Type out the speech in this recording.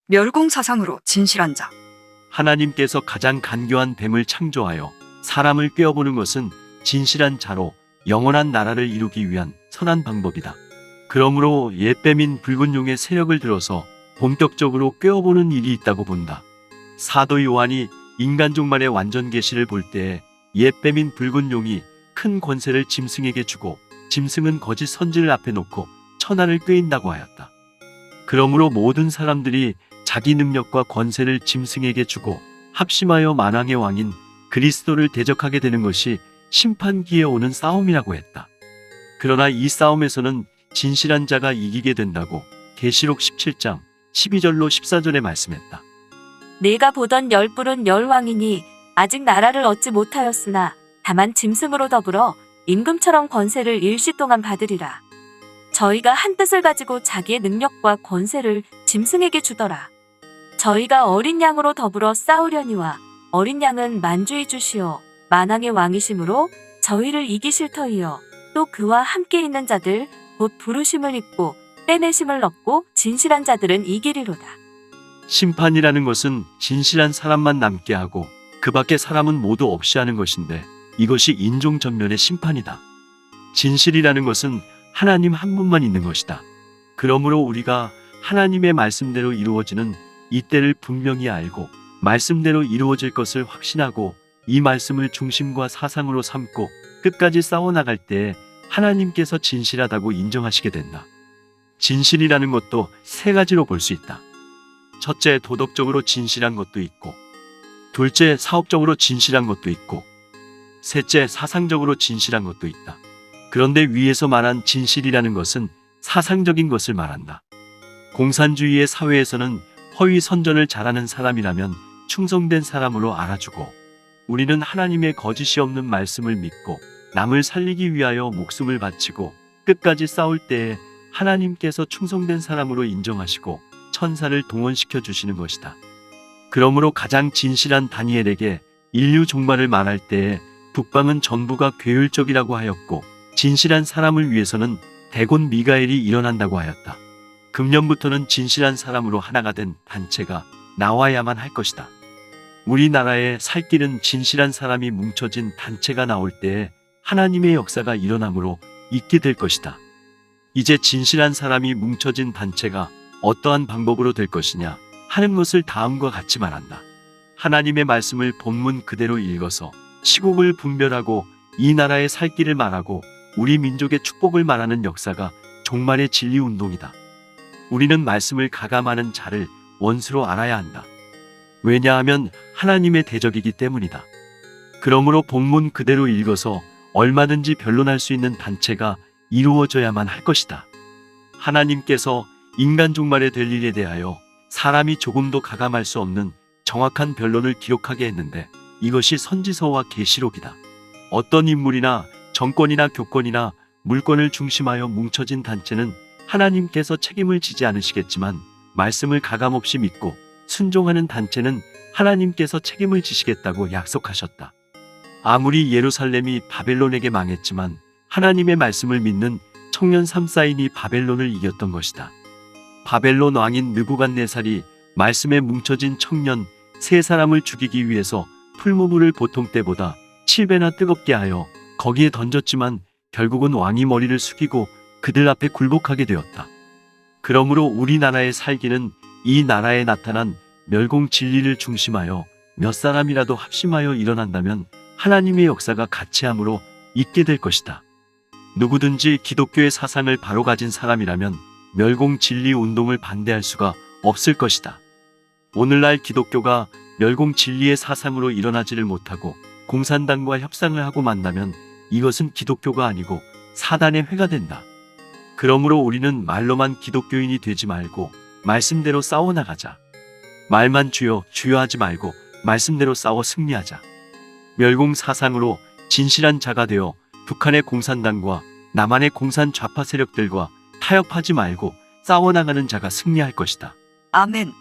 멸공사상으로 진실한 자. 하나님께서 가장 간교한 뱀을 창조하여 사람을 꿰어보는 것은 진실한 자로 영원한 나라를 이루기 위한 선한 방법이다. 그러므로 옛뱀인 붉은 용의 세력을 들어서 본격적으로 꿰어보는 일이 있다고 본다. 사도 요한이 인간 종말의 완전 계시를 볼 때에 옛뱀인 붉은 용이 큰 권세를 짐승에게 주고 짐승은 거짓 선지를 앞에 놓고 천하를 꿰인다고 하였다. 그러므로 모든 사람들이 자기 능력과 권세를 짐승에게 주고 합심하여 만왕의 왕인 그리스도를 대적하게 되는 것이 심판기에 오는 싸움이라고 했다. 그러나 이 싸움에서는 진실한 자가 이기게 된다고 계시록 17장 12절로 14절에 말씀했다. 네가 보던 열불은 열왕이니 아직 나라를 얻지 못하였으나 다만 짐승으로 더불어 임금처럼 권세를 일시 동안 받으리라. 저희가 한 뜻을 가지고 자기의 능력과 권세를 짐승에게 주더라. 저희가 어린 양으로 더불어 싸우려니와 어린 양은 만주의 주시오 만왕의 왕이심으로 저희를 이기실 터이요 또 그와 함께 있는 자들 곧 부르심을 입고 빼내심을 얻고 진실한 자들은 이기리로다. 심판이라는 것은 진실한 사람만 남게 하고 그 밖의 사람은 모두 없이 하는 것인데 이것이 인종 전면의 심판이다. 진실이라는 것은 하나님 한 분만 있는 것이다. 그러므로 우리가 하나님의 말씀대로 이루어지는 이때를 분명히 알고 말씀대로 이루어질 것을 확신하고 이 말씀을 중심과 사상으로 삼고 끝까지 싸워나갈 때에 하나님께서 진실하다고 인정하시게 된다. 진실이라는 것도 세 가지로 볼 수 있다. 첫째, 도덕적으로 진실한 것도 있고, 둘째, 사업적으로 진실한 것도 있고, 셋째, 사상적으로 진실한 것도 있다. 그런데 위에서 말한 진실이라는 것은 사상적인 것을 말한다. 공산주의의 사회에서는 허위 선전을 잘하는 사람이라면 충성된 사람으로 알아주고, 우리는 하나님의 거짓이 없는 말씀을 믿고 남을 살리기 위하여 목숨을 바치고 끝까지 싸울 때에 하나님께서 충성된 사람으로 인정하시고 천사를 동원시켜 주시는 것이다. 그러므로 가장 진실한 다니엘에게 인류 종말을 말할 때에 북방은 전부가 괴율적이라고 하였고 진실한 사람을 위해서는 대곤 미가엘이 일어난다고 하였다. 금년부터는 진실한 사람으로 하나가 된 단체가 나와야만 할 것이다. 우리나라에 살 길은 진실한 사람이 뭉쳐진 단체가 나올 때에 하나님의 역사가 일어나므로 있게 될 것이다. 이제 진실한 사람이 뭉쳐진 단체가 어떠한 방법으로 될 것이냐 하는 것을 다음과 같이 말한다. 하나님의 말씀을 본문 그대로 읽어서 시국을 분별하고 이 나라의 살 길을 말하고 우리 민족의 축복을 말하는 역사가 종말의 진리 운동이다. 우리는 말씀을 가감하는 자를 원수로 알아야 한다. 왜냐하면 하나님의 대적이기 때문이다. 그러므로 본문 그대로 읽어서 얼마든지 변론할 수 있는 단체가 이루어져야만 할 것이다. 하나님께서 인간 종말에 될 일에 대하여 사람이 조금도 가감할 수 없는 정확한 변론을 기록하게 했는데 이것이 선지서와 계시록이다. 어떤 인물이나 정권이나 교권이나 물권을 중심하여 뭉쳐진 단체는 하나님께서 책임을 지지 않으시겠지만 말씀을 가감없이 믿고 순종하는 단체는 하나님께서 책임을 지시겠다고 약속하셨다. 아무리 예루살렘이 바벨론에게 망했지만 하나님의 말씀을 믿는 청년 삼사인이 바벨론을 이겼던 것이다. 바벨론 왕인 느부갓네살이 말씀에 뭉쳐진 청년 세 사람을 죽이기 위해서 풀무불을 보통 때보다 7배나 뜨겁게 하여 거기에 던졌지만 결국은 왕이 머리를 숙이고 그들 앞에 굴복하게 되었다. 그러므로 우리나라의 살기는 이 나라에 나타난 멸공 진리를 중심하여 몇 사람이라도 합심하여 일어난다면 하나님의 역사가 같이함으로 있게 될 것이다. 누구든지 기독교의 사상을 바로 가진 사람이라면 멸공 진리 운동을 반대할 수가 없을 것이다. 오늘날 기독교가 멸공 진리의 사상으로 일어나지를 못하고 공산당과 협상을 하고 만나면 이것은 기독교가 아니고 사단의 회가 된다. 그러므로 우리는 말로만 기독교인이 되지 말고 말씀대로 싸워나가자. 말만 주여 주여 하지 말고 말씀대로 싸워 승리하자. 멸공 사상으로 진실한 자가 되어 북한의 공산당과 남한의 공산 좌파 세력들과 타협하지 말고 싸워나가는 자가 승리할 것이다. 아멘.